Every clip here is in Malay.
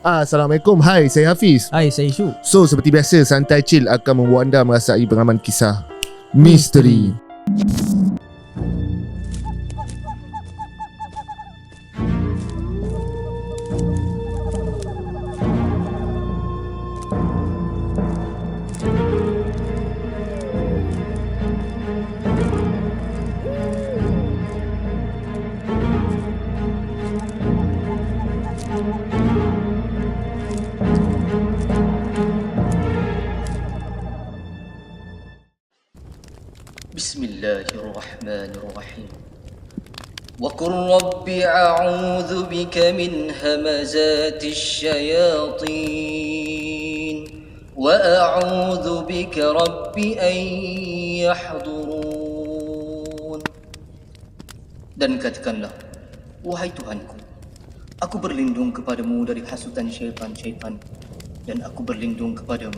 Assalamualaikum. Hai, saya Hafiz. Hai, saya Syu. So, seperti biasa, Santai Chill akan membawa anda merasai pengalaman kisah misteri. Bismillahirrahmanirrahim. Wa qur rabbi a'udzu bika min hamazatis syayatin wa a'udzu bika rabbi an yahdurun. Dan katakanlah, wahai Tuhanku, aku berlindung kepadamu dari hasutan syaitan-syaitan, dan aku berlindung kepadamu,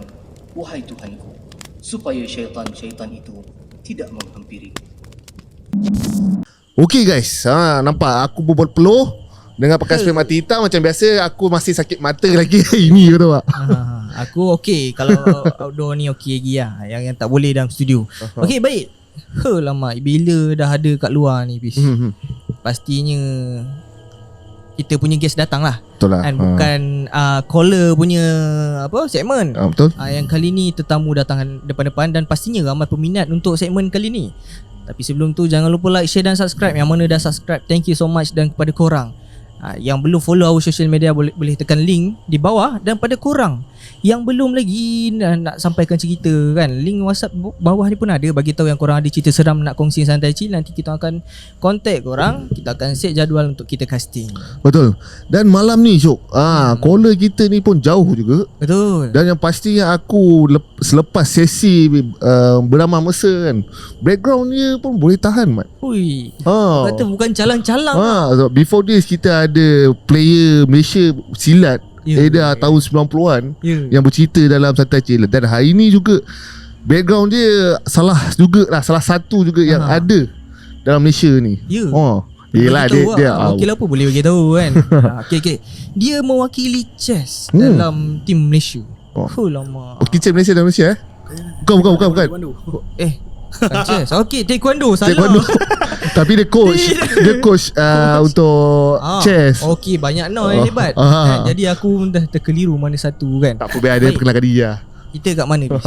wahai Tuhanku, supaya syaitan-syaitan itu tidak menghampiri. Okay guys, nampak aku berbual peluh dengan pakai spray mata hitam macam biasa. Aku masih sakit mata lagi hari ni, kau tahu tak? Aku okey. Kalau outdoor ni okey lagi lah. Yang tak boleh dalam studio. Okey, baik. Lama bila dah ada kat luar ni, Fiz. Pastinya kita punya guest datang lah. Betul lah. Kan? Bukan caller punya segmen. Betul. Yang kali ni tetamu datang depan-depan dan pastinya ramai peminat untuk segmen kali ni. Tapi sebelum tu jangan lupa like, share dan subscribe. Yang mana dah subscribe, thank you so much. Dan kepada korang yang belum follow our social media, boleh tekan link di bawah. Dan pada korang yang belum lagi nak sampaikan cerita kan, link WhatsApp bawah ni pun ada. Bagi tahu yang korang ada cerita seram nak kongsi Santai Chill. Nanti kita akan contact korang. Kita akan set jadual untuk kita casting. Betul. Dan malam ni Syuk, caller kita ni pun jauh juga. Betul. Dan yang pastinya aku selepas sesi beramah mesra kan, background dia pun boleh tahan, Mat. Ui, kata bukan calang-calang. So before this kita ada player Malaysia silat Eda tahun 90-an yang bercerita dalam Santai Chill. Dan hari ni juga background dia salah satu juga yang ada dalam Malaysia ni. Yelah dia okey lah, apa boleh bagi tahu kan. Okay. Dia mewakili chess dalam tim Malaysia. Lama. Kitchen Malaysia dalam Malaysia Bukan. Chess. Okey, taekwondo salah. Tapi dia coach. Dia coach untuk chess. Okey, banyak hebat. Jadi aku dah terkeliru mana satu kan. Tak apa, biar dia perkenalkan diri lah. Kita kat mana, Bis?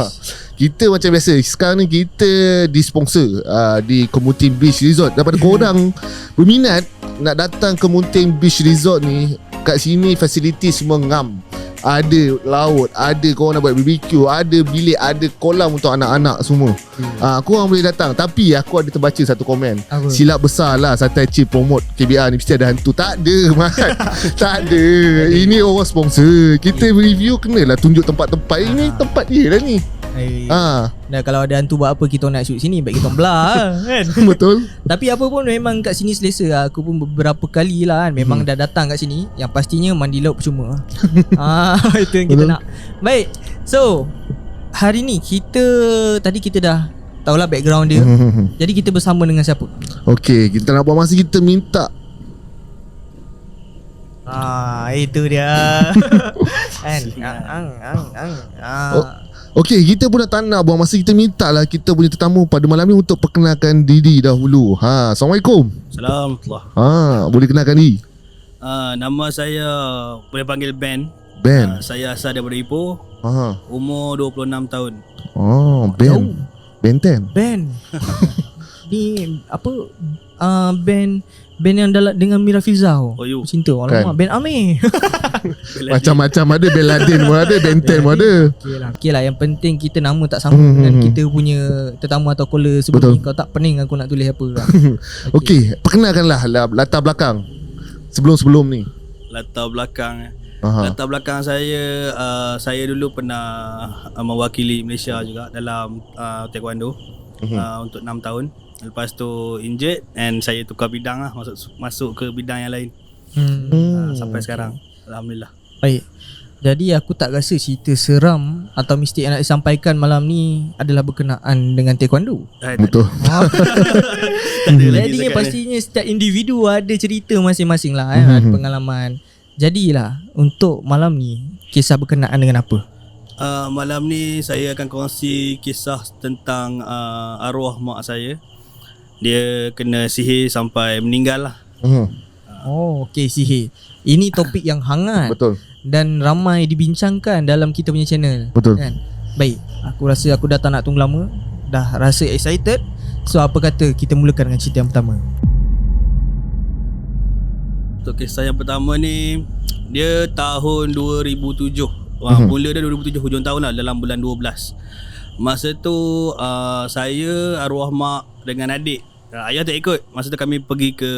Kita macam biasa. Sekarang ni kita disponsor di Kemunting Beach Resort. Daripada korang berminat nak datang ke Kemunting Beach Resort ni, kat sini fasiliti semua ngam. Ada laut, ada korang nak buat BBQ, ada bilik, ada kolam untuk anak-anak semua. Korang boleh datang. Tapi aku ada terbaca satu komen. Apa? Silap besar lah Santai Chill promote KBR ni mesti ada hantu. Tak ada, Mat. Tak ada. Ini orang sponsor. Kita review kenalah tunjuk tempat-tempat. Ini tempat dia lah ni. Dan kalau ada hantu buat apa, kita nak shoot sini, baik kita belah kan. Betul. Tapi apa pun memang kat sini selesa. Aku pun beberapa kali lah kan memang dah datang kat sini. Yang pastinya mandi laut percuma. Itu yang kita nak. Baik. So hari ni tadi kita dah tahulah background dia. Jadi kita bersama dengan siapa? Okey, kita nak buat masa kita minta. Itu dia. Kan. Okey, kita pun tak nak buang masa. Kita minta lah kita punya tetamu pada malam ni untuk perkenalkan diri dahulu. Assalamualaikum. Assalamualaikum. Boleh kenalkan diri? Nama saya boleh panggil Ben. Saya asal daripada Ipoh. Umur 26 tahun. Ben. Ben 10. Ben. Ni apa? Ben yang dengan Mira Filzah. Cinta. Alamak, Ben Amir. Macam-macam ada. Ben Laden pun ada, Ben 10 pun ada. Okey lah. Yang penting kita nama tak sama dengan kita punya tetamu atau caller sebelum ni. Kau tak pening aku nak tulis apa lah. Okey, perkenalkanlah latar belakang sebelum ni. Latar belakang saya dulu pernah mewakili Malaysia juga dalam taekwondo untuk 6 tahun. Lepas tu injured and saya tukar bidang lah, masuk ke bidang yang lain. Sampai sekarang, alhamdulillah. Baik. Jadi aku tak rasa cerita seram atau mistik yang nak disampaikan malam ni adalah berkenaan dengan taekwondo. Betul. Jadi pastinya setiap individu ada cerita masing-masing lah, ada pengalaman. Jadilah untuk malam ni kisah berkenaan dengan apa? Malam ni saya akan kongsi kisah tentang arwah mak saya. Dia kena sihir sampai meninggal lah. Oh, okey, sihir. Ini topik yang hangat. Betul. Dan ramai dibincangkan dalam kita punya channel. Betul. Kan? Baik, aku rasa aku dah tak nak tunggu lama. Dah rasa excited. So apa kata kita mulakan dengan cerita yang pertama. Untuk kisah yang pertama ni, dia tahun 2007. Mula dia 2007, hujung tahun lah, dalam bulan 12. Masa tu saya, arwah mak dengan adik, ayah tak ikut. Masa tu kami pergi ke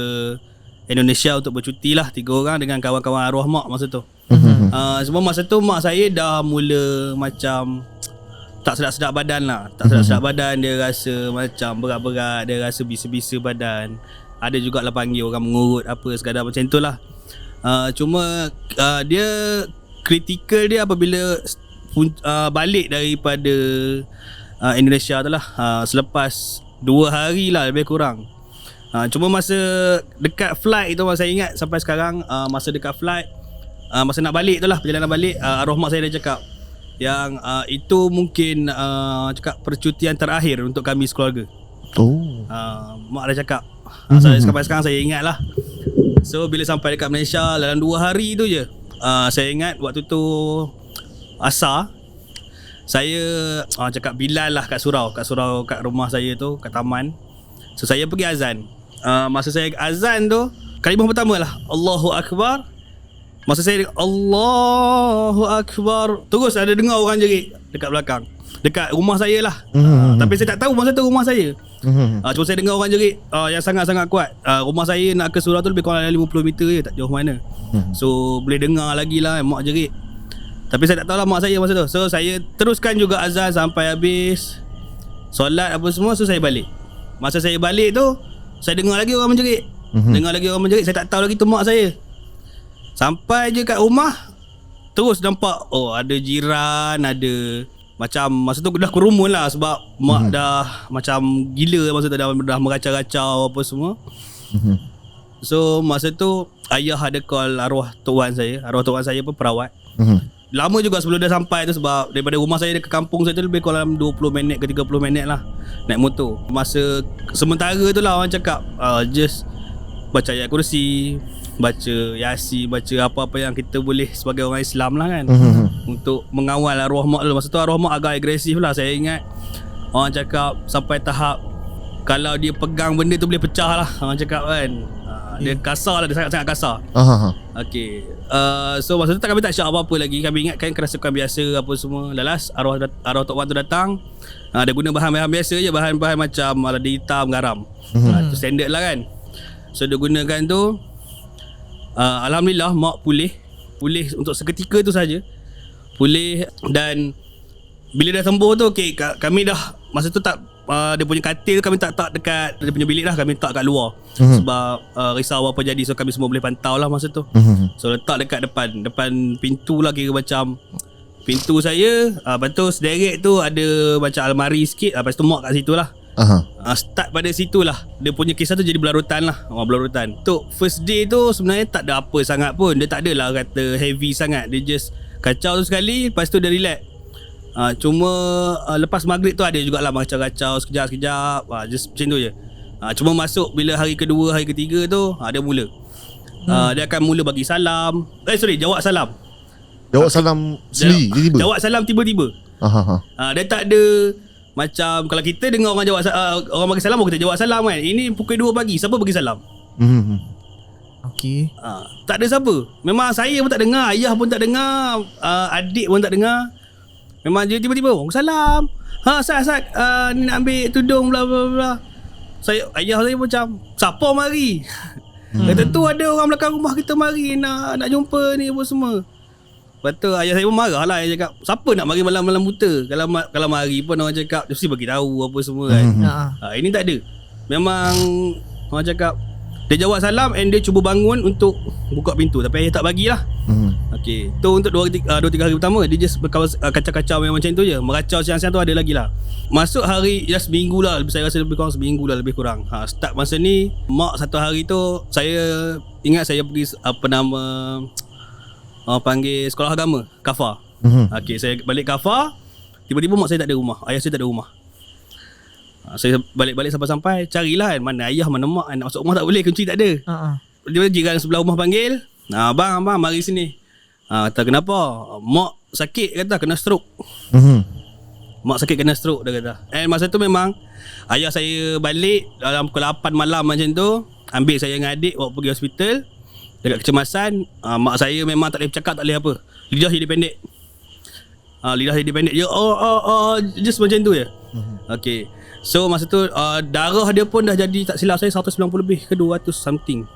Indonesia untuk bercuti lah, 3 orang dengan kawan-kawan arwah mak masa tu. Sebab masa tu mak saya dah mula macam tak sedap-sedap badan lah. Tak sedap-sedap badan, dia rasa macam berat-berat, dia rasa bisa-bisa badan. Ada jugalah panggil orang mengurut apa sekadar macam tu lah. Cuma dia kritikal dia apabila balik daripada Indonesia tu lah, selepas 2 hari lah lebih kurang. Cuma masa dekat flight tu, saya ingat sampai sekarang, masa dekat flight, masa nak balik tu lah, perjalanan balik, arwah mak saya dah cakap yang itu mungkin cakap percutian terakhir untuk kami sekeluarga. Mak dah cakap. Sampai sekarang saya ingat lah. So bila sampai dekat Malaysia dalam 2 hari tu je, saya ingat waktu tu asar, saya cakap Bilal lah kat surau kat rumah saya tu, kat taman. So saya pergi azan. Masa saya azan tu, kalimah pertama lah Allahu Akbar. Masa saya Allahu Akbar, terus ada dengar orang jerit dekat belakang, dekat rumah saya lah. Tapi saya tak tahu masa tu rumah saya. Cuma saya dengar orang jerit yang sangat-sangat kuat. Rumah saya nak ke surau tu lebih kurang 50 meter je, tak jauh mana. So boleh dengar lagi lah mak jerit. Tapi saya tak tahu lah mak saya masa tu. So saya teruskan juga azan sampai habis, solat apa semua. So saya balik. Masa saya balik tu, saya dengar lagi orang menjerit. Saya tak tahu lagi tu mak saya. Sampai je kat rumah, terus nampak ada jiran, ada macam masa tu dah kerumun lah, sebab mak dah macam gila masa tu, dah meracau-racau apa semua. So masa tu ayah ada call arwah tok wan saya. Arwah tok wan saya pun perawat. Lama juga sebelum dia sampai tu, sebab daripada rumah saya ke kampung saya tu lebih kurang 20 minit ke 30 minit lah naik motor. Masa sementara tu lah orang cakap just baca ayat kursi, baca Yasin, baca apa-apa yang kita boleh sebagai orang Islam lah kan, untuk mengawal arwah mak dulu. Masa tu arwah mak agak agresif lah. Saya ingat orang cakap sampai tahap kalau dia pegang benda tu boleh pecah lah, orang cakap kan. Dia kasar lah, dia sangat-sangat kasar. Okay. So masa tu kami tak syak apa-apa lagi. Kami ingatkan kerasukan biasa apa semua. Lalas arwah tok wan tu datang. Dia guna bahan-bahan biasa je, bahan-bahan macam lada hitam, garam. Tu standard lah kan. So dia gunakan tu. Alhamdulillah mak pulih untuk seketika tu saja. Pulih, dan bila dah sembuh tu, okay, kami dah masa tu tak dia punya katil kami tak dekat dia punya bilik lah, kami letak kat luar. Sebab risau apa jadi, so kami semua boleh pantau lah masa tu. So letak dekat depan pintu lah, kira macam pintu saya. Lepas tu sederet tu ada macam almari sikit. Lepas tu mak kat situ lah. Start pada situ lah dia punya kisah tu jadi berlarutan lah. Berlarutan. Untuk first day tu sebenarnya tak ada apa sangat pun. Dia tak adalah kata heavy sangat. Dia just kacau tu sekali, lepas tu dia relax. Cuma lepas maghrib tu ada jugalah macam-macam sekejap-sekejap. Just macam tu je. Cuma masuk bila hari kedua, hari ketiga tu dia mula. Dia akan mula bagi salam. Jawab salam. Jawab salam sendiri tiba-tiba. Jawab salam tiba-tiba. Dia tak ada macam kalau kita dengar orang jawab orang bagi salam, kita jawab salam kan. Ini pukul 2 pagi, siapa bagi salam? Okey. Tak ada siapa. Memang saya pun tak dengar, ayah pun tak dengar, adik pun tak dengar. Memang dia tiba-tiba salam. Sat ni nak ambil tudung bla bla bla. Ayah saya macam siapa mari? Kata tu ada orang belakang rumah kita mari nak jumpa ni apa semua. Lepas tu ayah saya pun marah lah. Dia cakap siapa nak mari malam-malam buta. Kalau mari pun orang cakap mesti bagi tahu apa semua kan. Ini tak ada. Memang orang cakap dia jawab salam and dia cuba bangun untuk buka pintu, tapi ayah tak bagilah. Okay, tu untuk 2-3 hari pertama dia just kacau-kacau yang macam tu je. Meracau siang-siang tu ada lagi lah. Masuk hari dah seminggu lah, saya rasa lebih kurang seminggu lah lebih kurang. Start masa ni mak satu hari tu saya ingat saya pergi Orang panggil sekolah agama, Kafar. Okey, saya balik Kafar. Tiba-tiba mak saya tak ada rumah, ayah saya tak ada rumah. Saya balik-balik sampai-sampai, carilah kan, mana ayah mana mak, nak masuk rumah tak boleh, kunci tak ada. Tiba-tiba jiran sebelah rumah panggil, abang mari sini. Kata kenapa? Mak sakit kata, kena stroke. Mak sakit kena stroke dia kata. Masa tu memang ayah saya balik dalam pukul 8 malam macam tu, ambil saya dengan adik bawa pergi hospital dekat kecemasan. Mak saya memang tak boleh bercakap, tak boleh apa. Lidah jadi pendek. Lidah jadi pendek je. Just macam tu je. Okay. So masa tu darah dia pun dah jadi, tak silap saya 190 lebih ke 200 something.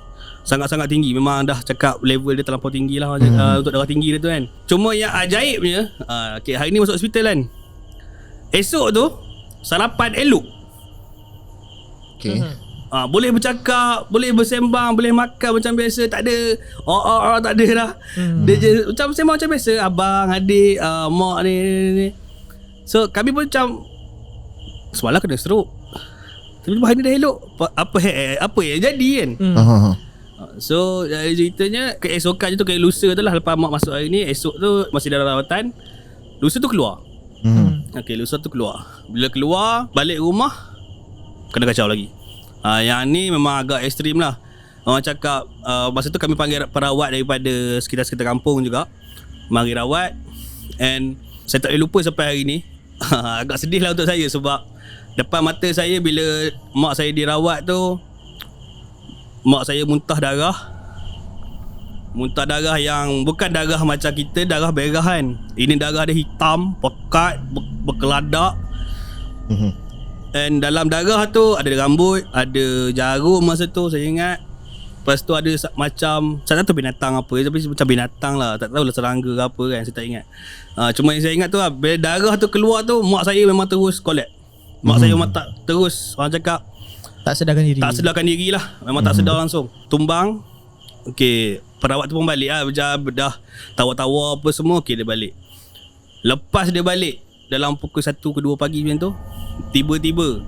Sangat-sangat tinggi. Memang dah cakap level dia terlampau tinggi lah untuk darah tinggi dia tu kan. Cuma yang ajaibnya, okay, hari ni masuk hospital kan, esok tu sarapan elok. Okay. Boleh bercakap, boleh bersembang, boleh makan macam biasa. Tak ada tak ada dah. Dia je macam sembang macam biasa. Abang, adik, mak ni. So kami pun macam semalam kena stroke, tapi hari ni dah elok. Apa yang jadi kan. So ceritanya keesokan je tu, kayak lusa tu lah, lepas mak masuk hari ni, esok tu masih dalam rawatan. Lusa tu keluar. Okay, lusa tu keluar. Bila keluar balik rumah kena kacau lagi. Yang ni memang agak ekstrim lah. Orang cakap masa tu kami panggil perawat daripada sekitar-sekitar kampung juga, mari rawat. And saya tak boleh lupa sampai hari ni. Agak sedih lah untuk saya, sebab depan mata saya bila mak saya dirawat tu, mak saya muntah darah. Muntah darah yang bukan darah macam kita, darah merah kan. Ini darah dia hitam, pekat, berkeladak. And dalam darah tu ada rambut, ada jarum masa tu saya ingat. Lepas tu ada macam, saya tak tahu binatang apa, tapi macam binatang lah, tak tahu lah serangga ke apa kan, saya tak ingat. Cuma yang saya ingat tu lah, bila darah tu keluar tu, mak saya memang terus collapse. Mak saya memang tak terus, orang cakap tak sedarkan diri. Tak sedarkan diri lah. Memang tak sedar langsung. Tumbang. Okay, perawat tu pun balik lah, dah tawa-tawa apa semua. Okay, dia balik. Lepas dia balik dalam pukul 1 ke 2 pagi macam tu, tiba-tiba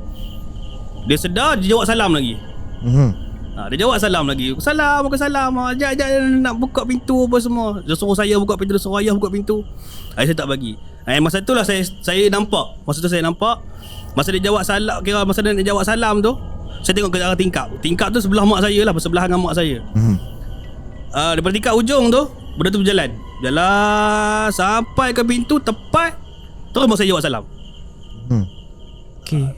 dia sedar, dia jawab salam lagi. Dia jawab salam lagi. Salam, bukan salam. Ajak nak buka pintu apa semua. Dia suruh saya buka pintu, dia suruh ayah buka pintu. Saya tak bagi. Masa tu lah saya nampak. Masa tu saya nampak, masa dia jawab salam, kira masa dia jawab salam tu, saya tengok ke arah tingkap. Tingkap tu sebelah mak saya lah, bersebelahan dengan mak saya. Daripada tingkap ujung tu, benda tu berjalan sampai ke pintu tepat, terus mak saya jawab salam.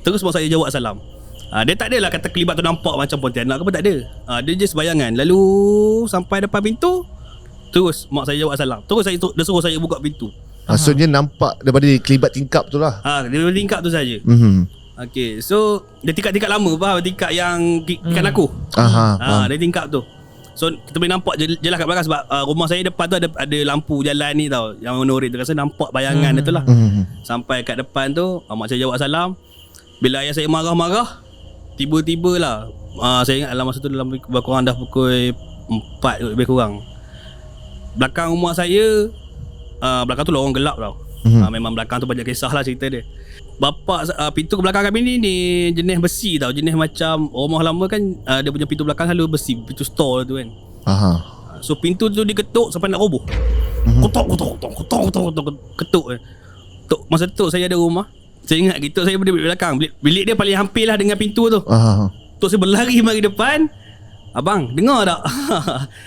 Terus mak saya jawab salam. Dia tak adalah kata kelibat tu nampak macam pontianak ke apa, tak ada. Dia just bayangan. Lalu sampai depan pintu, terus mak saya jawab salam. Terus dia suruh saya buka pintu. Maksudnya nampak daripada kelibat tingkap tu lah. Daripada tingkap tu saja. Okay, so dia tingkap-tingkap lama, faham? Tingkap yang ikan aku. Dia tingkap tu. So kita boleh nampak jelas kat belakang, sebab rumah saya depan tu ada lampu jalan ni tau, yang warna oranye tu. Rasa nampak bayangan dia tu lah. Sampai kat depan tu, mak saya jawab salam. Bila ayah saya marah-marah, tiba-tiba lah, saya ingat dalam masa tu dalam lebih kurang dah pukul 4 lebih kurang. Belakang rumah saya, belakang tu lorong gelap tau. Memang belakang tu banyak kisah lah cerita dia. Bapak pintu ke belakang kami ni jenis besi tau. Jenis macam rumah lama kan, dia punya pintu belakang selalu besi, pintu store tu kan. So pintu tu diketuk sampai nak roboh. Ketuk. Masa tu saya ada rumah, saya ingat gitu, saya berdiri belakang. Bilik dia paling hampir lah dengan pintu tu. Tok saya berlari mari depan. Abang, dengar tak?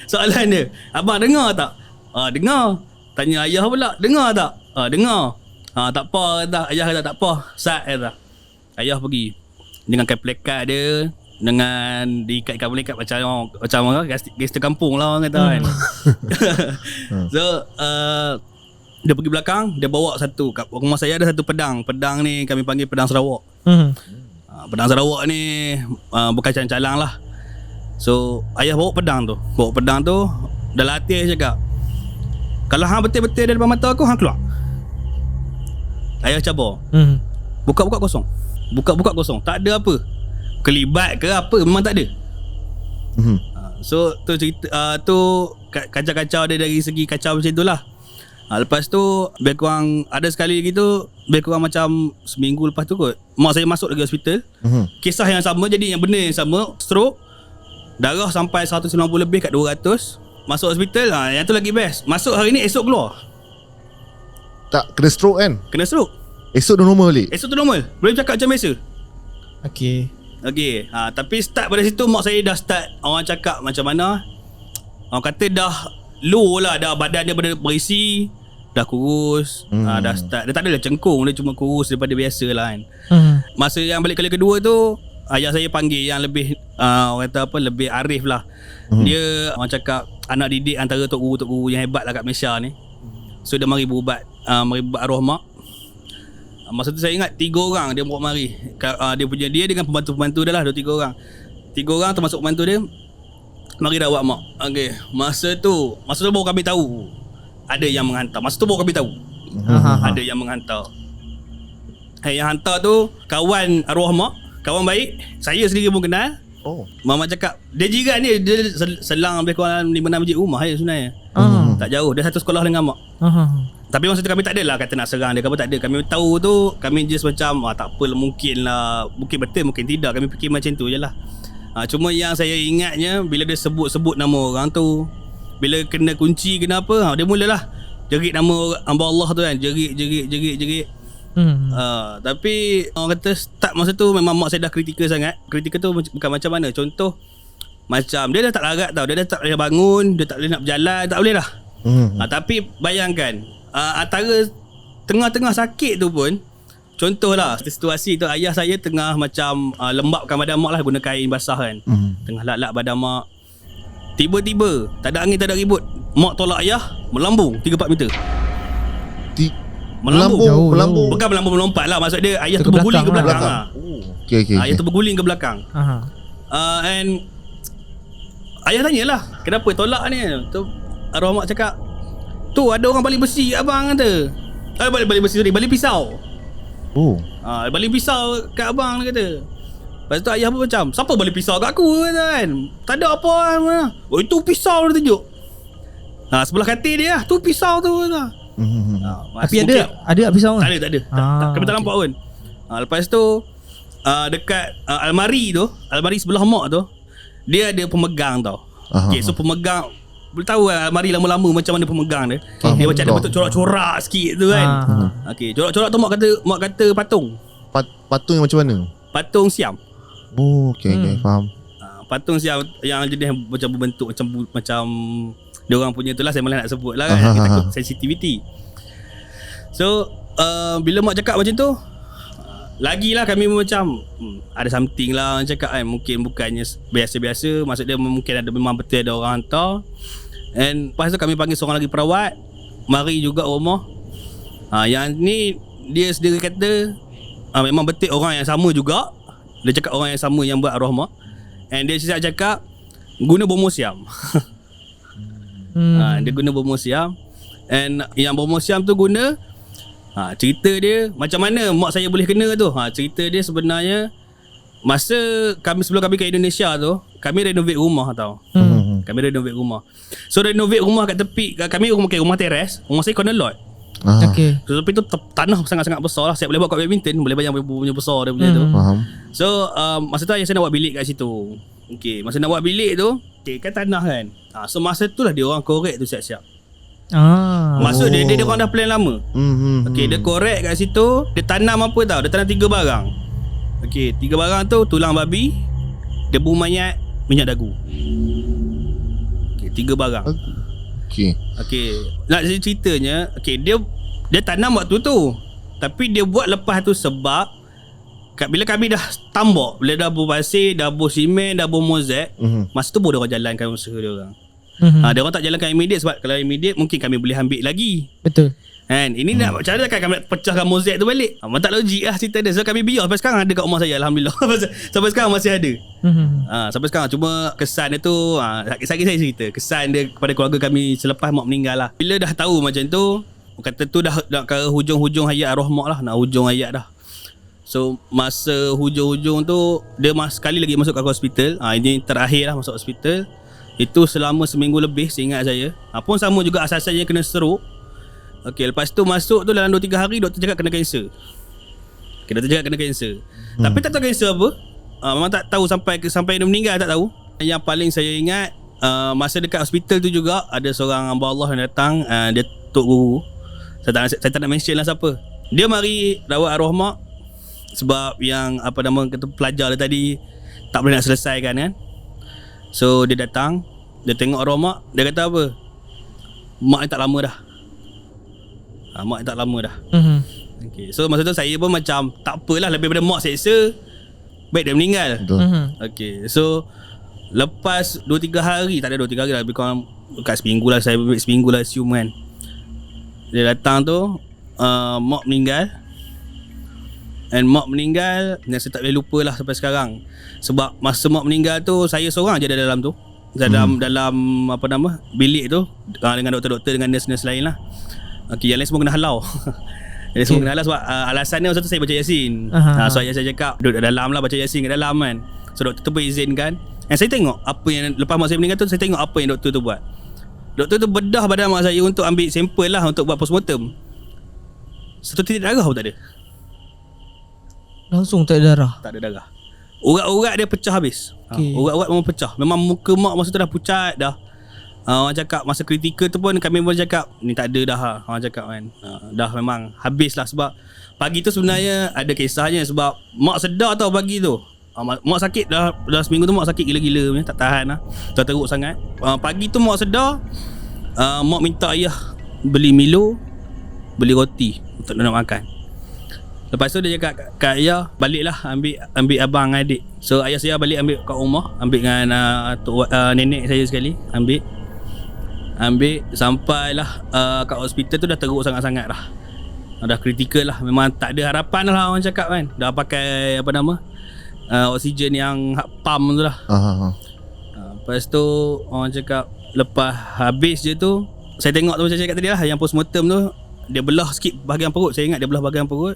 Soalan dia, abang dengar tak? Dengar. Tanya ayah pula, dengar tak? Dengar. Tak apa kata. Ayah kata tak apa. Sat kata. Ayah pergi dengan kain plekat dia, dengan diikat-ikat plekat macam orang gangster kampung lah orang kata kan. So dia pergi belakang, dia bawa satu, kat rumah saya ada satu pedang. Pedang ni kami panggil pedang Sarawak. Pedang Sarawak ni bukan calang-calang lah. So ayah bawa pedang tu. Dalam hati saya cakap, kalau hang betul-betul ada depan mata aku, hang keluar. Ayah cabar. Buka-buka kosong. Buka-buka kosong. Tak ada apa. Kelibat ke apa, memang tak ada. So tu cerita, tu kacau-kacau dia dari segi kacau macam tu lah. Lepas tu lebih kurang ada sekali lagi tu, lebih kurang macam seminggu lepas tu kot, mak saya masuk lagi hospital. Kisah yang sama, jadi yang benda yang sama, stroke, darah sampai 190 lebih kat 200. Masuk hospital, yang tu lagi best. Masuk hari ni, esok keluar. Tak kena stroke kan? Kena stroke. Esok dah normal balik. Esok tu normal. Boleh bercakap macam biasa. Okay. Tapi start dah situ mak saya dah start. Orang cakap macam mana, orang kata dah low lah. Dah badan dia berisi, dah kurus. Dah start. Dia tak adalah cengkung, dia cuma kurus daripada biasa lah kan. Masa yang balik kali kedua tu, ayah saya panggil yang lebih orang kata apa, lebih arif lah. Dia orang cakap anak didik antara tok guru yang hebat lah kat Malaysia ni. So dia mari berubat, mari berubat arwah mak. Masa tu saya ingat 3 orang dia bawa mari. Dia dengan pembantu-pembantu dia lah, 2-3 orang. 3 orang termasuk pembantu dia mari dah buat mak. Okey, masa tu baru kami tahu ada yang menghantar. Masa tu baru kami tahu ada yang menghantar. Yang hantar tu kawan arwah mak, kawan baik. Saya sendiri pun kenal. Mama cakap dia jiran ni, dia selang lebih kurang 5-6 biji rumah je sebenarnya. Tak jauh, dia satu sekolah dengan mak. Tapi masa tu kami tak adalah kata nak serang dia, kami tak ada. Kami tahu tu, kami just macam tak apalah, mungkin betul, mungkin tidak. Kami fikir macam tu je lah. Cuma yang saya ingatnya, bila dia sebut-sebut nama orang tu, bila kena kunci, kena apa, dia mulalah jerit nama hamba Allah tu kan. Jerit. Tapi orang kata start masa tu memang mak saya dah kritikal sangat. Kritikal tu bukan macam mana. Contoh, macam dia dah tak larat tau. Dia dah tak boleh bangun, dia tak boleh nak berjalan, tak boleh dah. Tapi bayangkan, antara tengah-tengah sakit tu pun, contohlah situasi tu ayah saya tengah macam lembapkan badan mak lah, guna kain basah kan. Tengah lap-lap badan mak, tiba-tiba tak ada angin, tak ada ribut, mak tolak ayah melambung 3-4 meter. Melambung. Bukan melompat lah. Maksud dia ayah tu berguling ke belakang. Okay. Ayah tu berguling ke belakang. And ayah tanyalah, kenapa tolak ni? Tu arwah mak cakap, tu ada orang balik besi abang kata. Balik besi, sorry, balik pisau. Balik pisau kat abang dia kata. Lepas tu ayah pun macam, siapa balik pisau kat aku kan? Tak ada apa kan. Itu pisau dia tunjuk. Sebelah katil dia lah, tu pisau tu kata. Tapi ada pisau kan? Tak ada. Kami tak nampak pun. Lepas tu dekat almari sebelah mak tu, dia ada pemegang tau. Okay, so pemegang, boleh tahu lah almari lama-lama macam mana pemegang dia. Dia macam ada bentuk corak-corak sikit tu kan. Okay, corak-corak tu mak kata patung. Patung yang macam mana? Patung siam. Okay, faham. Patung siam yang jenis macam berbentuk macam dia orang punya tu lah, saya malah nak sebut lah kan. Kita takut sensitivity. So bila mak cakap macam tu, lagilah kami macam ada something lah orang cakap kan. Mungkin bukannya biasa-biasa. Maksud dia mungkin ada, memang betul ada orang hantar. And lepas tu kami panggil seorang lagi perawat, mari juga rumah. Yang ni dia sendiri kata memang betul orang yang sama juga. Dia cakap orang yang sama yang buat arwah mak. And dia cakap guna bomo siam. Dia guna bomo siam. And yang bomo siam tu guna, cerita dia macam mana mak saya boleh kena tu. Cerita dia sebenarnya, masa sebelum kami ke Indonesia tu, kami renovate rumah tau. Kami renovate rumah. So renovate rumah kat tepi, kami rumah teres. Rumah saya corner lot. Okay. So tapi tu tanah sangat-sangat besar lah. Saya boleh buat kat badminton, boleh bayang punya besar dia punya tu. So masa tu saya nak buat bilik kat situ. Okay, masa nak buat bilik tu, kan tanah kan. So masa tu lah dia orang korek tu siap-siap. Maksud dia orang dah plan lama. Okay, dia korek kat situ. Dia tanam apa tau? Dia tanam 3 barang. Okay, 3 barang tu tulang babi, debu mayat, minyak dagu. Okay, 3 barang. Okay, nak ceritanya, okay, dia tanam waktu tu. Tapi dia buat lepas tu sebab bila kami dah tambak, bila dah berpasir, dah bersimen, dah bermozek, masa tu baru dia orang jalankan usaha dia orang. Dia orang tak jalankan immediate, sebab kalau immediate mungkin kami boleh ambil lagi. Betul. Kan, ini nak cara kan kami nak pecahkan mozek tu balik. Tak logik lah cerita dia. So kami biar sampai sekarang ada kat rumah saya, alhamdulillah. Sampai sekarang masih ada. Sampai sekarang, cuma kesan dia tu, sakit saya cerita kesan dia kepada keluarga kami selepas mak meninggal lah. Bila dah tahu macam tu, kata tu dah ke hujung-hujung hayat arwah mak lah, nak hujung hayat dah. So masa hujung-hujung tu, dia sekali lagi masuk ke hospital. Ini terakhir lah masuk hospital. Itu selama seminggu lebih, seingat saya. Pun sama juga asas-asasnya kena stroke. Okay, lepas tu masuk tu dalam 2-3 hari doktor cakap kena kanser. Okay, doktor cakap kena kanser. Tapi tak tahu kanser apa. Memang tak tahu sampai dia meninggal, tak tahu. Yang paling saya ingat, masa dekat hospital tu juga ada seorang hamba Allah yang datang, dia tok guru. Saya tak nak mention lah siapa. Dia mari rawat arwah mak sebab yang apa nama kata pelajar dia tadi tak boleh nak selesaikan kan. So dia datang, dia tengok arwah mak, dia kata apa? Mak ni tak lama dah. Mak ni tak lama dah. Okay. So masa tu saya pun macam tak apalah, lebih daripada mak seksa, baik dia meninggal. Okay. So lepas 2-3 hari, tak ada 2-3 hari lah, lebih kurang dekat seminggu lah, saya seminggu lah assume kan. Dia datang tu, mak meninggal. And mak meninggal, yang saya tak boleh lupa lah sampai sekarang. Sebab masa mak meninggal tu, saya seorang je dalam tu. Dalam apa nama, bilik tu, dengan doktor-doktor, dengan nurse-nurse lain lah. Okay, yang lain semua kena halau. Yang semua kena halau sebab alasannya masa tu saya baca Yasin. So ayah saya cakap, duduk dalam lah, baca Yasin kat dalam kan. So doktor tu berizinkan. And saya tengok apa yang, lepas mak saya meninggal tu, saya tengok apa yang doktor tu buat. Doktor tu bedah badan mak saya untuk ambil sampel lah, untuk buat postmortem. Satu titik darah pun tak ada. Langsung tak ada darah? Tak ada darah. Urat-urat dia pecah habis. Urat-urat memang pecah. Memang muka mak masa tu dah pucat dah. Orang cakap masa kritikal tu pun kami pun cakap ni tak ada dah. Orang cakap kan dah memang habis lah. Sebab pagi tu sebenarnya ada kisahnya. Sebab mak sedar tau pagi tu. Mak sakit dah seminggu tu, mak sakit gila-gila punya, tak tahan lah. Dah teruk sangat. Pagi tu mak sedar, mak minta ayah beli Milo, beli roti untuk nak makan. Lepas tu dia cakap kat ayah, baliklah ambil abang dengan adik. So ayah saya balik ambil kat rumah, ambil dengan nenek saya sekali, ambil sampailah kat hospital tu dah teruk sangat-sangat dah. Dah kritikal lah, memang tak ada harapan lah orang cakap kan. Dah pakai apa nama, oksigen yang pump tu lah. Lepas tu orang cakap lepas habis je tu, saya tengok tu macam saya cakap tadi lah, yang postmortem tu dia belah sikit bahagian perut. Saya ingat dia belah bahagian perut.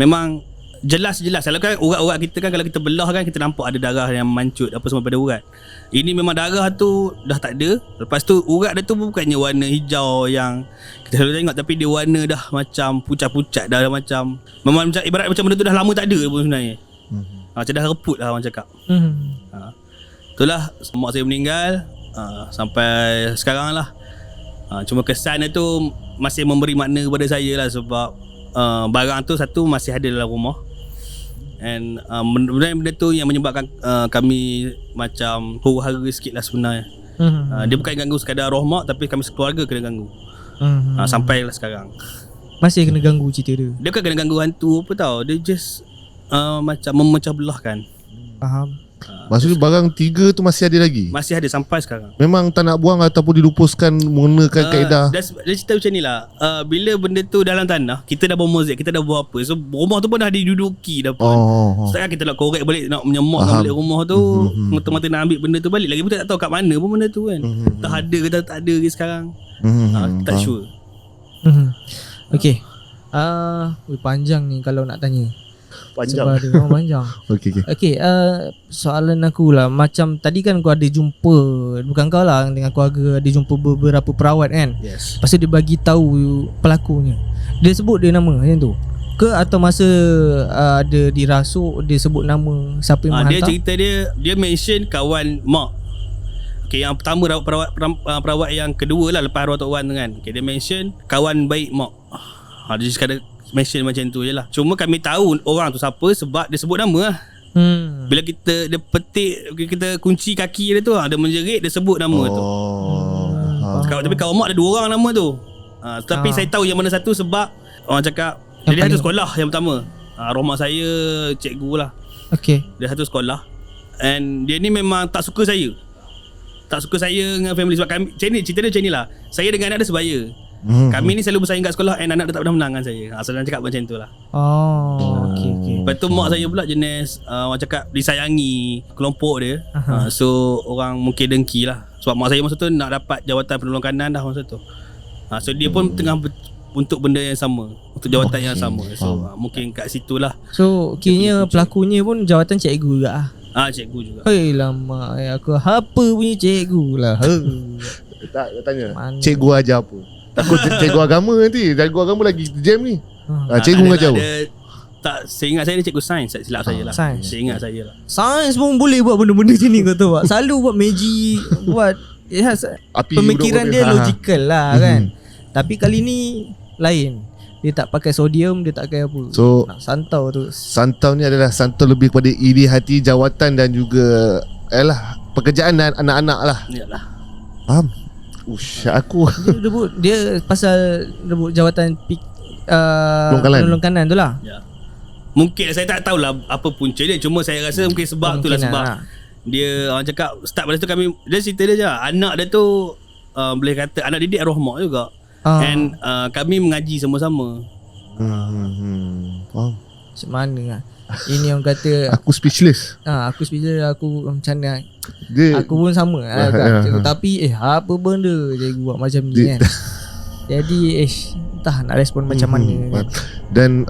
Memang jelas. Kalau kan urat-urat kita kan, kalau kita belah kan kita nampak ada darah yang mancut apa semua pada urat. Ini memang darah tu dah tak ada. Lepas tu urat dia tu bukannya warna hijau yang kita selalu tengok, tapi dia warna dah macam pucat-pucat dah macam, memang macam ibarat macam benda tu dah lama tak ada pun sebenarnya. Macam dah reput lah orang cakap. Itulah mak saya meninggal sampai sekarang lah. Cuma kesan dia tu masih memberi makna kepada saya lah. Sebab barang tu satu masih ada dalam rumah. And benda tu yang menyebabkan kami macam huru-hara sikit lah sebenarnya. Dia bukan ganggu sekadar roh mak, tapi kami sekeluarga kena ganggu. Sampailah sekarang masih kena ganggu cerita dia. Dia bukan kena ganggu hantu apa tau. Dia just macam memecah belahkan. Faham. Maksudnya barang 3 tu masih ada lagi? Masih ada sampai sekarang. Memang tak nak buang ataupun dilupuskan menggunakan kaedah? Dia cerita macam ni lah. Bila benda tu dalam tanah, kita dah buang mozaik, kita dah buat apa, so rumah tu pun dah diduduki dah pun. Sekarang kita nak korek balik, nak menyemakkan balik rumah tu, mata-mata nak ambil benda tu balik. Lagi pun tak tahu kat mana pun benda tu kan. Tak ada ke tak ada ke sekarang. Tak sure. Okay. Panjang ni kalau nak tanya. Panjang. Sebab dia memang panjang. Okay, soalan aku lah, macam tadi kan kau ada jumpa, bukan kau lah, dengan keluarga ada jumpa beberapa perawat kan. Yes. Lepas tu dia bagi tahu pelakunya. Dia sebut dia nama macam tu ke, atau masa ada dirasuk dia sebut nama siapa yang menghantar? Dia cerita dia mention kawan mak. Okay, yang pertama perawat yang kedua lah lepas arwah Tok Wan tu kan. Okay, dia mention kawan baik mak. Dia sekadar mention macam tu je lah. Cuma kami tahu orang tu siapa sebab dia sebut nama lah. Bila dia petik, kita kunci kaki dia tu, dia menjerit, dia sebut nama tu. Tapi kawan mak ada 2 orang nama tu. Tapi saya tahu yang mana satu sebab orang cakap dia satu sekolah yang pertama. Arwah mak saya cikgu lah. Okay. Dia satu sekolah. And dia ni memang tak suka saya. Tak suka saya dengan family. Sebab kami, cerita dia macam ni lah, saya dengan anak dia sebaya. Kami ni selalu bersaing kat sekolah, and anak dia tak pernah menang dengan saya. Asal cakap macam tu lah. Okay. Lepas tu mak saya pula jenis orang cakap disayangi kelompok dia. So orang mungkin dengki lah. Sebab mak saya masa tu nak dapat jawatan penolong kanan dah masa tu. So dia pun tengah untuk benda yang sama, untuk jawatan yang sama. So mungkin kat situ lah. So kiranya pelakunya pun jawatan cikgu juga lah. Cikgu juga. Hei lama aku apa punya cikgu lah. Tak tanya. Cikgu ajar apa? Takut cikgu agama nanti. Cikgu agama lagi jam ni. Cikgu ajar apa? Tak, seingat saya dia cikgu sains, tak silap saya lah. Sains. Seingat saya lah. Sains pun boleh buat benda-benda macam ni kau tahu tak? Selalu buat magic, buat Api pemikiran udah- dia ha. logical lah kan. Tapi kali ni lain. Dia tak pakai sodium, dia tak pakai apa. So Nak santau tu. santau ni adalah santau lebih kepada iri hati jawatan dan juga pekerjaan dan anak-anak lah. Yalah. Faham? Ush, aku Dia pasal rebut jawatan Penolong kanan. penolong kanan tu lah. Ya. Mungkin saya tak tahulah apa punca dia, cuma saya rasa mungkin sebab tu lah, Kemungkinan sebab lah. dia orang cakap start pada tu kami, dia cerita dia je anak dia tu boleh kata anak didik arwah mak juga. And kami mengaji sama-sama. Faham? Macam mana lah. Ini orang kata Aku speechless. aku speechless, aku macam mana. Dia Aku pun sama lah kan. Cikgu, tapi apa benda cikgu buat macam ni kan. Jadi entah nak respon macam mana kan. Dan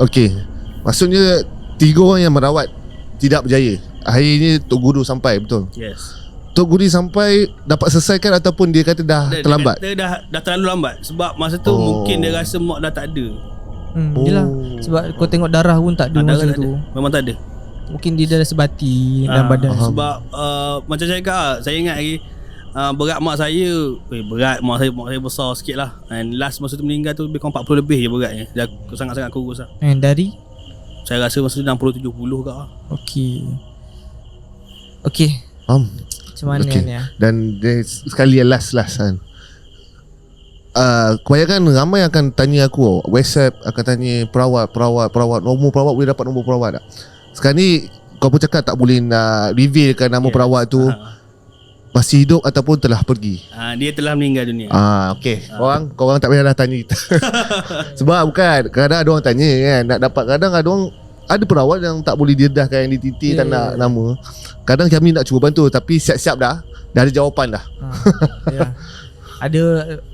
maksudnya 3 orang yang merawat tidak berjaya. Akhirnya Tok Guru sampai, betul? Yes. Tok Guru sampai dapat selesaikan ataupun dia kata dah terlambat? Dia dah terlalu lambat sebab masa tu mungkin dia rasa mak dah tak ada. Yelah. Sebab kau tengok darah pun tak ada masa Tak tu. ada. Memang tak ada. Mungkin dia dah sebati dalam badan. Sebab macam saya cakap, saya ingat lagi berat mak saya, berat mak saya besar sikit lah. And last masa tu meninggal tu lebih kurang 40 lebih je beratnya. Dah sangat-sangat kurus lah. Dari Saya rasa masa tu 60-70 ke lah. Okey. Faham? Macam mana ni? Dan dia sekali yang last kan. Kebanyakan ramai akan tanya aku, WhatsApp akan tanya perawat, nombor perawat, boleh dapat nombor perawat tak? Sekarang ni kau pun cakap tak boleh nak revealkan nama perawat tu masih hidup ataupun telah pergi. Dia telah meninggal dunia. Korang tak payahlah tanya kita. Sebab bukan, kadang ada orang tanya kan, nak dapat, kadang ada orang, ada perawat yang tak boleh didedahkan identiti, tak nak nama. Kadang kami nak cuba bantu, tapi siap-siap dah ada jawapan dah.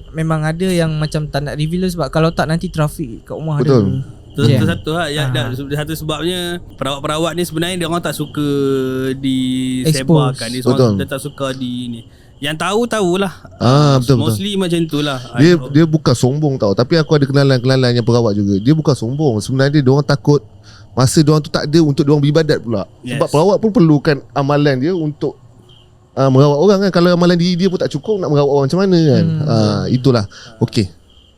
Memang ada yang macam tak nak reveal sebab kalau tak nanti trafik kat rumah Betul. ada. Satu lah satu sebabnya perawat-perawat ni sebenarnya dia orang tak suka disebarkan. Dia tak suka di ni. Yang tahulah. Betul. Mostly macam itulah. Dia bukan sombong tau, tapi aku ada kenalan yang perawat juga. Dia bukan sombong. Sebenarnya dia orang takut masa dia orang tu tak ada untuk dia orang beribadat pula. Sebab perawat pun perlukan amalan dia untuk merawat orang kan. Kalau amalan diri dia pun tak cukup, nak merawat orang macam mana kan. Itulah.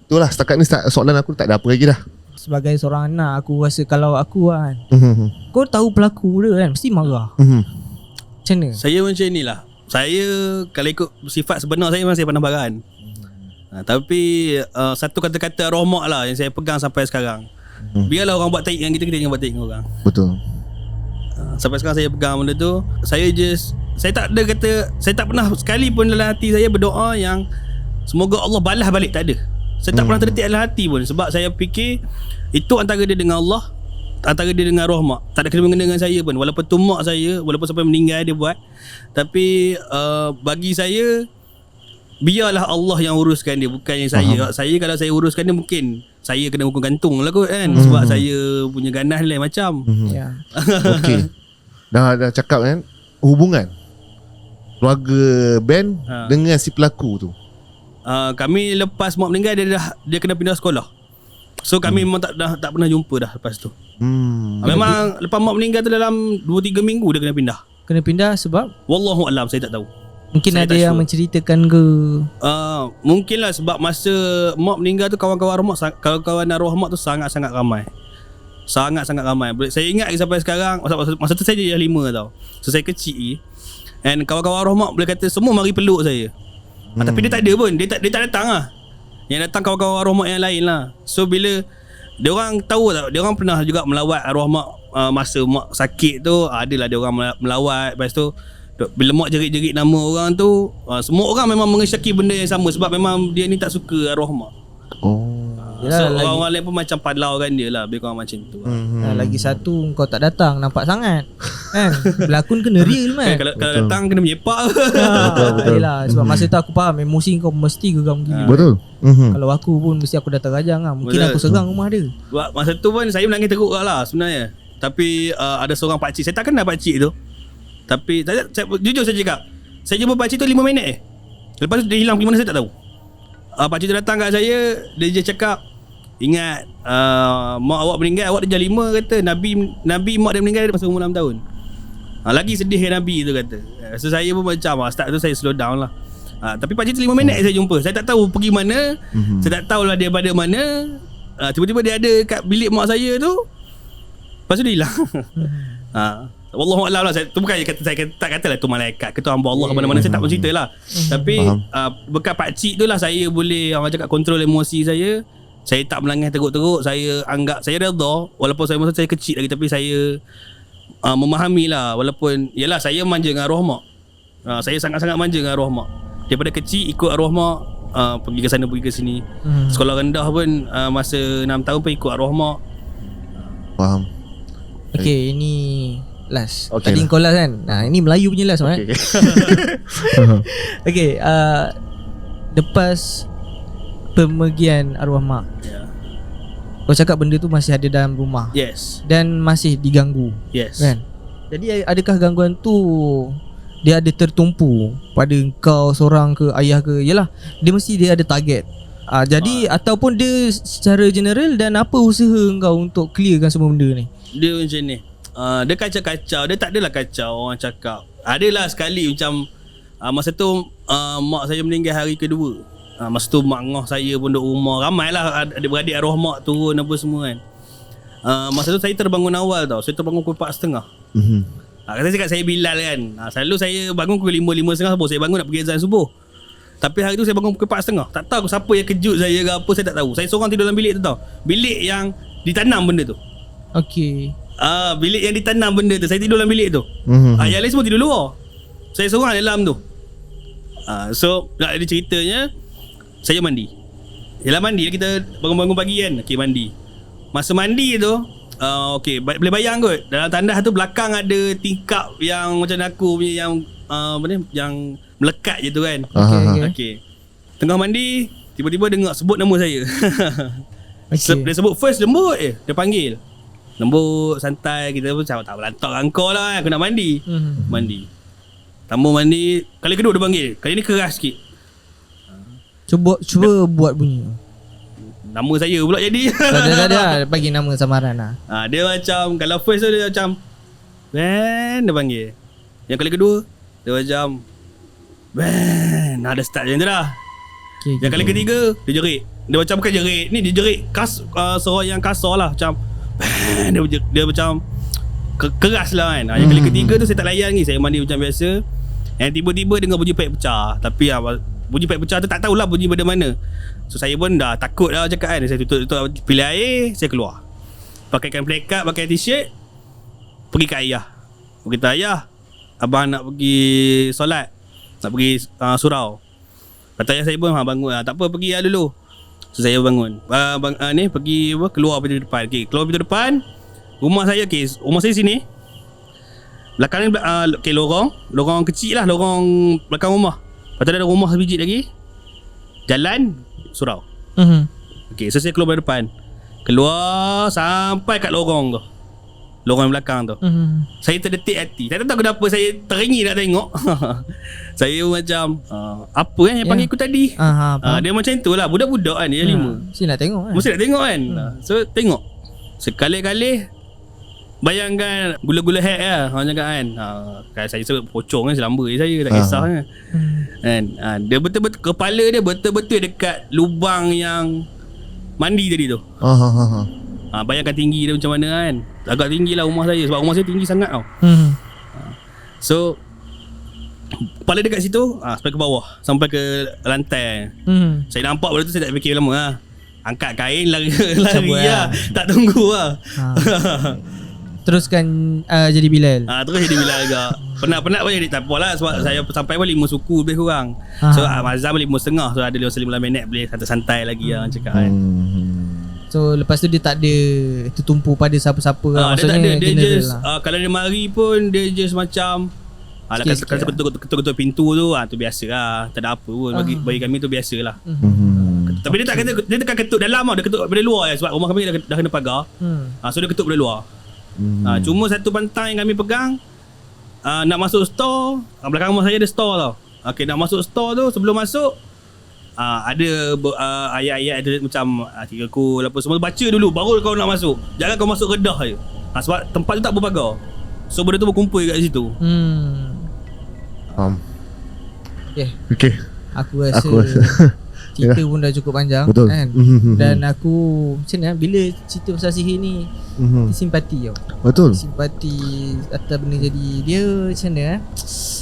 Itulah setakat ni soalan aku tak ada apa lagi dah. Sebagai seorang anak, aku rasa kalau aku kan, kau tahu pelaku dia kan, mesti marah. Macam mana? Saya macam ni lah. Saya kalau ikut sifat sebenar saya memang saya pandang baran. Tapi satu kata-kata arwah mak lah yang saya pegang sampai sekarang. Biarlah orang buat taik dengan kita jangan buat taik dengan orang. Betul. Sampai sekarang saya pegang benda tu. Saya tak ada kata, saya tak pernah sekali pun dalam hati saya berdoa yang semoga Allah balas balik, tak ada. Saya tak pernah terdetik dalam hati pun. Sebab saya fikir itu antara dia dengan Allah, antara dia dengan arwah mak. Tak ada kena-mengena dengan saya pun. Walaupun tu mak saya, walaupun sampai meninggal dia buat. Tapi bagi saya, biarlah Allah yang uruskan dia, bukan yang saya. Saya kalau saya uruskan dia, mungkin saya kena hukum gantung lah kot kan. Sebab saya punya ganas lain macam. Dah cakap kan, hubungan keluarga Ben dengan si pelaku tu. Kami lepas mak meninggal, dia kena pindah sekolah. So kami memang tak pernah jumpa dah lepas tu. Memang lepas mak meninggal tu dalam 2-3 minggu dia kena pindah sebab wallahu alam, saya tak tahu. Mungkin saya ada yang menceritakan ke? Mungkin lah sebab masa mak meninggal tu kawan-kawan arwah mak tu sangat-sangat ramai. Sangat-sangat ramai. Saya ingat sampai sekarang, masa tu saya je 5 tau. So saya kecil lagi. And kawan-kawan arwah mak boleh kata semua mari peluk saya. Tapi dia tak ada pun. Dia tak datang lah. Yang datang kawan-kawan arwah mak yang lain lah. So bila dia orang tahu tak, dia orang pernah juga melawat arwah mak masa mak sakit tu. Adalah dia orang melawat. Lepas tu bila mak jerit-jerit nama orang tu, semua orang memang mengesyaki benda yang sama. Sebab memang dia ni tak suka arwah mak. So orang-orang lain pun macam padlaukan dia lah. Lebih kurang macam tu Lagi satu, kau tak datang, nampak sangat kan? Berlakon kena real man. Kalau datang kena menyepak. Yelah, sebab masa tu aku faham emosi kau mesti geram gila. Betul. Kalau aku pun mesti aku datang rajang lah. Mungkin aku serang rumah dia. Masa tu pun saya menangis teruk lah sebenarnya. Tapi ada seorang pakcik, saya tak kenal pakcik tu. Tapi jujur saya cakap, saya jumpa pakcik tu 5 minit Lepas tu dia hilang pergi mana saya tak tahu. Pakcik tu datang kat saya, dia je cakap, ingat mak awak meninggal, awak dah jam 5 kata. Nabi mak dia meninggal masa umur 6 tahun. Lagi sedih kan Nabi tu kata. So saya pun macam start tu saya slow down lah. Tapi pakcik tu 5 minit saya jumpa. Saya tak tahu pergi mana. Saya tak tahulah dia pada mana. Tiba-tiba dia ada kat bilik mak saya tu. Lepas tu dia hilang. Wallahualam lah. Tu bukan saya tak katalah tu malaikat ke tu hamba Allah ke mana-mana. Saya tak pun cerita lah. Tapi berkat pakcik tu lah saya boleh orang cakap kontrol emosi saya. Saya tak melanggar teruk-teruk. Saya anggap saya redha. Walaupun masa saya kecil lagi, tapi saya memahami lah. Walaupun yalah saya manja dengan arwah mak. Saya sangat-sangat manja dengan arwah mak. Daripada kecil ikut arwah mak, pergi ke sana pergi ke sini. Sekolah rendah pun masa 6 tahun pun ikut arwah mak. Faham. Okay, ini last. Okay Tadi lah. kau last kan? Ini Melayu punya last, okay. Okay, lepas pemergian arwah mak, kau cakap benda tu masih ada dalam rumah. Yes. Dan masih diganggu. Yes. Kan? Jadi adakah gangguan tu dia ada tertumpu pada kau seorang ke ayah ke? Yalah, dia ada target. Jadi ataupun dia secara general, dan apa usaha kau untuk clearkan semua benda ni? Dia macam ni. Dia kacau-kacau. Dia tak adalah kacau orang cakap. Adalah sekali macam masa tu mak saya meninggal hari kedua. Masa tu mak ngah saya pun duduk rumah. Ramailah adik-beradik arwah mak turun apa semua kan. Masa tu saya terbangun awal tau. Saya terbangun pukul 4.30. Kata cakap saya Bilal kan. Selalu saya bangun pukul 5.30 subuh. Saya bangun nak pergi azan subuh. Tapi hari tu saya bangun pukul 4.30. Tak tahu siapa yang kejut saya ke apa, saya tak tahu. Saya seorang tidur dalam bilik tu tau. Bilik yang ditanam benda tu. Okay. Bilik yang ditanam benda tu. Saya tidur dalam bilik tu. Yang lain semua tidur luar. Saya seorang dalam tu. So nak ada ceritanya, saya mandi. Yalah mandi lah, kita bangun-bangun pagi kan. Okay, mandi. Masa mandi tu okay, boleh bayang kot. Dalam tandas tu belakang ada tingkap yang macam aku punya yang apa ni, yang melekat je tu kan. Okay. Tengah mandi, tiba-tiba dengar sebut nama saya. Dia sebut first lembut dia panggil. Lembut, santai, kita pun tak berantak dengan kau lah, aku nak mandi. Mandi. Tambah mandi, kali kedua dia panggil. Kali ni keras sikit. Cuba buat bunyi. Nama saya pula jadi. Dah bagi nama samaran lah. Dia macam, kalau first tu dia macam Ben, dia panggil. Yang kali kedua dia macam Ben, ada start macam tu dah. Yang kali ketiga dia jerit. Dia macam bukan jerit, ni dia jerit suara yang kasar lah. Macam Ben, dia macam keras lah kan. Yang kali ketiga tu saya tak layan lagi. Saya mandi macam biasa. Yang tiba-tiba dengar bunyi paip pecah. Tapi bunyi paip pecah tu tak tahulah bunyi pada mana. So saya pun dah takut lah cakap kan. Saya tutup pilih air, saya keluar. Pakaikan pelekat, pakai t-shirt, pergi ke ayah. Berkata, ayah, abang nak pergi solat, nak pergi surau. Kata ayah saya pun bangun lah. Tak apa, pergi lah dulu. So saya bangun, pergi keluar pintu depan. Okay, keluar pintu depan. Rumah saya, rumah saya sini. Belakang ni lorong kecil lah, lorong belakang rumah. Lepas tu ada rumah sebiji lagi. Jalan surau. Okay, so saya keluar dari depan. Keluar sampai kat lorong tu, lorong belakang tu. Saya terdetik hati. Tak tahu kenapa saya teringin nak tengok. Saya macam apa yang panggil aku tadi. Dia macam tu lah, budak-budak kan. Dia 5. Mesti nak tengok kan. Mesti nak tengok kan. So tengok sekali-kali. Bayangkan gula-gula hair lah orang cakap kan. Kalau saya sebut pocong kan, selamba saya tak kisah kan. Dia betul-betul, kepala dia betul-betul dekat lubang yang mandi tadi tu. Bayangkan tinggi dia macam mana kan. Agak tinggi lah rumah saya, sebab rumah saya tinggi sangat tau. So kepala dekat situ sampai ke bawah, sampai ke lantai. Saya nampak benda tu, saya tak fikir lama lah. Angkat kain, lari lah. Tak tunggu lah. Teruskan jadi Bilal. Terus jadi Bilal agak. Penat-penat pun jadi tak apalah, sebab saya sampai pun 5 suku lebih kurang. So Mazam 5.5. So ada 15 minit boleh santai-santai lagi lah cakap kan. So lepas tu dia tak ada tertumpu pada siapa-siapa lah. Maksudnya dia tak ada. Dia just lah. kalau dia mari pun dia just macam kalau ketuk-ketuk pintu tu tu biasa lah. Tak ada apa pun. Bagi kami tu biasa lah. Tapi dia tak kata, dia tekan ketuk dalam tau. Dia ketuk dari luar sebab rumah kami dah kena pagar. So dia ketuk dari luar. Cuma satu bantang yang kami pegang, nak masuk store, belakang rumah saya ada store tau. Okay, nak masuk store tu, sebelum masuk ayat-ayat ada macam tiga kul apa semua, baca dulu baru kau nak masuk. Jangan kau masuk Kedah je. Sebab tempat tu tak berpagar. So benda tu berkumpul kat situ. Faham. Okay. Aku rasa cerita pun dah cukup panjang. Betul. Kan? Dan aku macam mana bila cerita pasal sihir ni simpati tau. Betul. Simpati atas benda jadi. Dia macam mana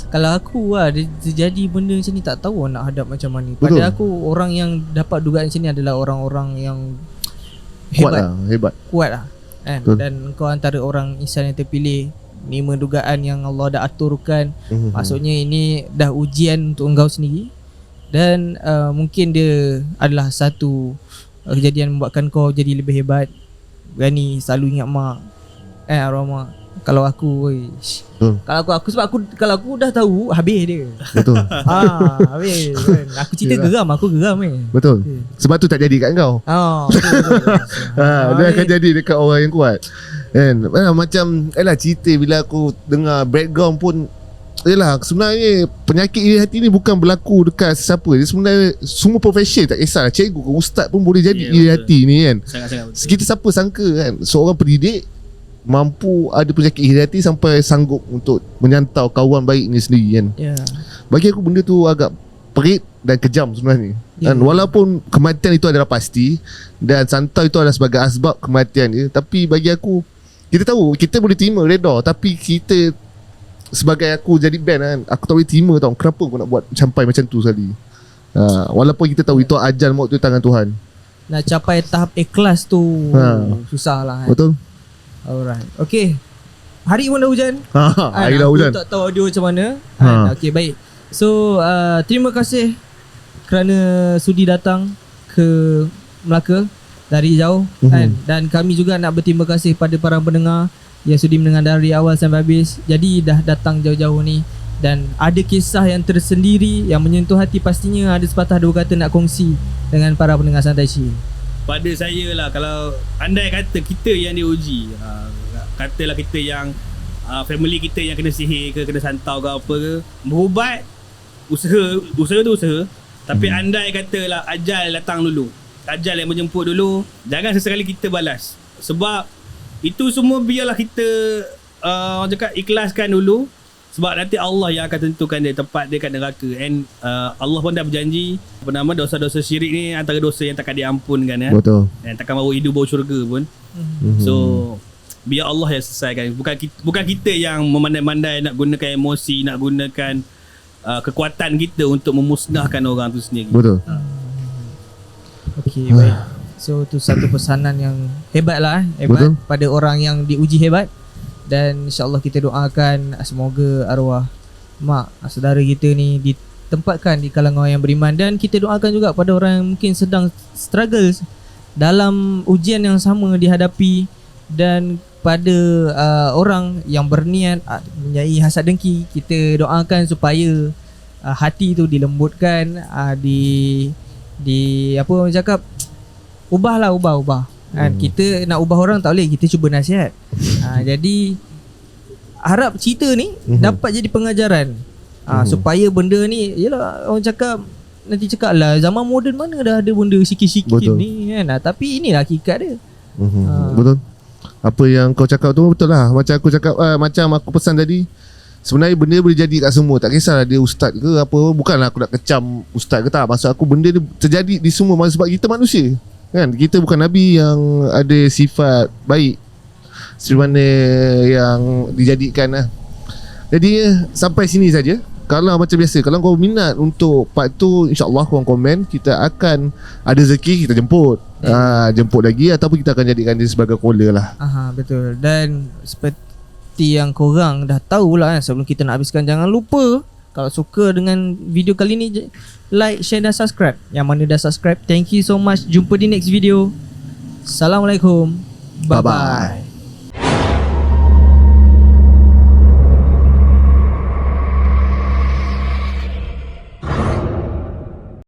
kalau aku dia terjadi benda macam ni tak tahu nak hadap macam mana. Pada aku orang yang dapat dugaan macam ni adalah orang-orang yang hebat. Kuat lah kan? Dan kau antara orang insan yang terpilih, 5 dugaan yang Allah dah aturkan. Maksudnya ini dah ujian untuk engkau sendiri. Dan mungkin dia adalah satu kejadian membuatkan kau jadi lebih hebat. Berani selalu ingat mak, arwah mak. Kalau aku kalau aku dah tahu habis dia. Betul. Habis kan. Aku cerita aku geram Betul. Sebab tu tak jadi kat kau. Betul. Dia akan jadi dekat orang yang kuat. Kan? Macam cerita bila aku dengar background pun, sebenarnya penyakit iri hati ni bukan berlaku dekat sesiapa. Dia sebenarnya semua profession, tak kisahlah cikgu ke ustaz pun boleh jadi iri hati ni kan. Sangat-sangat betul. Kita siapa sangka kan seorang pendidik mampu ada penyakit iri hati sampai sanggup untuk menyantau kawan baik ni sendiri kan. Bagi aku benda tu agak perit dan kejam sebenarnya. Dan walaupun kematian itu adalah pasti dan santau itu adalah sebagai asbab kematian dia, tapi bagi aku, kita tahu kita boleh terima reda, tapi kita sebagai aku jadi band kan, aku tak boleh terima tau. Kenapa aku nak buat sampai macam tu sekali. Walaupun kita tahu itu ajal maut tu tangan Tuhan. Nak capai tahap ikhlas tu susah lah kan? Betul. Alright. Okay, hari pun dah hujan. Hari dah hujan. Aku tak tahu audio macam mana. Okay, baik. So terima kasih kerana sudi datang ke Melaka dari jauh kan? Dan kami juga nak berterima kasih pada para pendengar yang sudi mendengar dari awal sampai habis. Jadi dah datang jauh-jauh ni dan ada kisah yang tersendiri yang menyentuh hati, pastinya ada sepatah dua kata nak kongsi dengan para pendengar Santai Chill. Pada saya lah, kalau andai kata kita yang diuji, katalah kita yang family kita yang kena sihir ke, kena santau ke apa ke, berubat, usaha tu usaha. Tapi andai katalah ajal datang dulu, ajal yang menjemput dulu, jangan sesekali kita balas. Sebab itu semua biarlah kita orang cakap ikhlaskan dulu. Sebab nanti Allah yang akan tentukan dia tempat dia kat neraka. And Allah pun dah berjanji, dosa-dosa syirik ni antara dosa yang takkan diampunkan ya. Betul. Dan takkan bawa hidup bau syurga pun. So biar Allah yang selesaikan. Bukan kita yang memandai-mandai nak gunakan emosi, nak gunakan kekuatan kita untuk memusnahkan orang tu sendiri. Betul. Okay, baik. So tu satu pesanan yang hebat lah, hebat. Betul. Pada orang yang diuji hebat. Dan insyaAllah kita doakan semoga arwah mak saudara kita ni ditempatkan di kalangan orang yang beriman. Dan kita doakan juga pada orang yang mungkin sedang struggle dalam ujian yang sama dihadapi. Dan pada orang yang berniat mempunyai hasad dengki, kita doakan supaya hati tu dilembutkan, di apa orang cakap, ubah. Kan? Kita nak ubah orang tak boleh, kita cuba nasihat. Jadi harap cerita ni dapat jadi pengajaran supaya benda ni, yelah orang cakap, nanti cakap lah zaman moden mana dah ada benda sikit-sikit ni kan. Tapi inilah hakikat dia. Betul. Apa yang kau cakap tu betul lah. Macam aku cakap, macam aku pesan tadi, sebenarnya benda boleh jadi kat semua. Tak kisahlah dia ustaz ke apa. Bukanlah aku nak kecam ustaz ke tak. Maksud aku benda dia terjadi di semua. Sebab kita manusia kan, kita bukan Nabi yang ada sifat baik seperti mana yang dijadikan lah. Jadi sampai sini saja. Kalau macam biasa, kalau kau minat untuk part tu, insyaAllah korang komen, kita akan ada rezeki, kita jemput jemput lagi, ataupun kita akan jadikan dia sebagai caller lah. Betul. Dan seperti yang korang dah tahu lah sebelum kita nak habiskan, jangan lupa kalau suka dengan video kali ni, like, share dan subscribe. Yang mana dah subscribe, thank you so much. Jumpa di next video. Assalamualaikum. Bye-bye.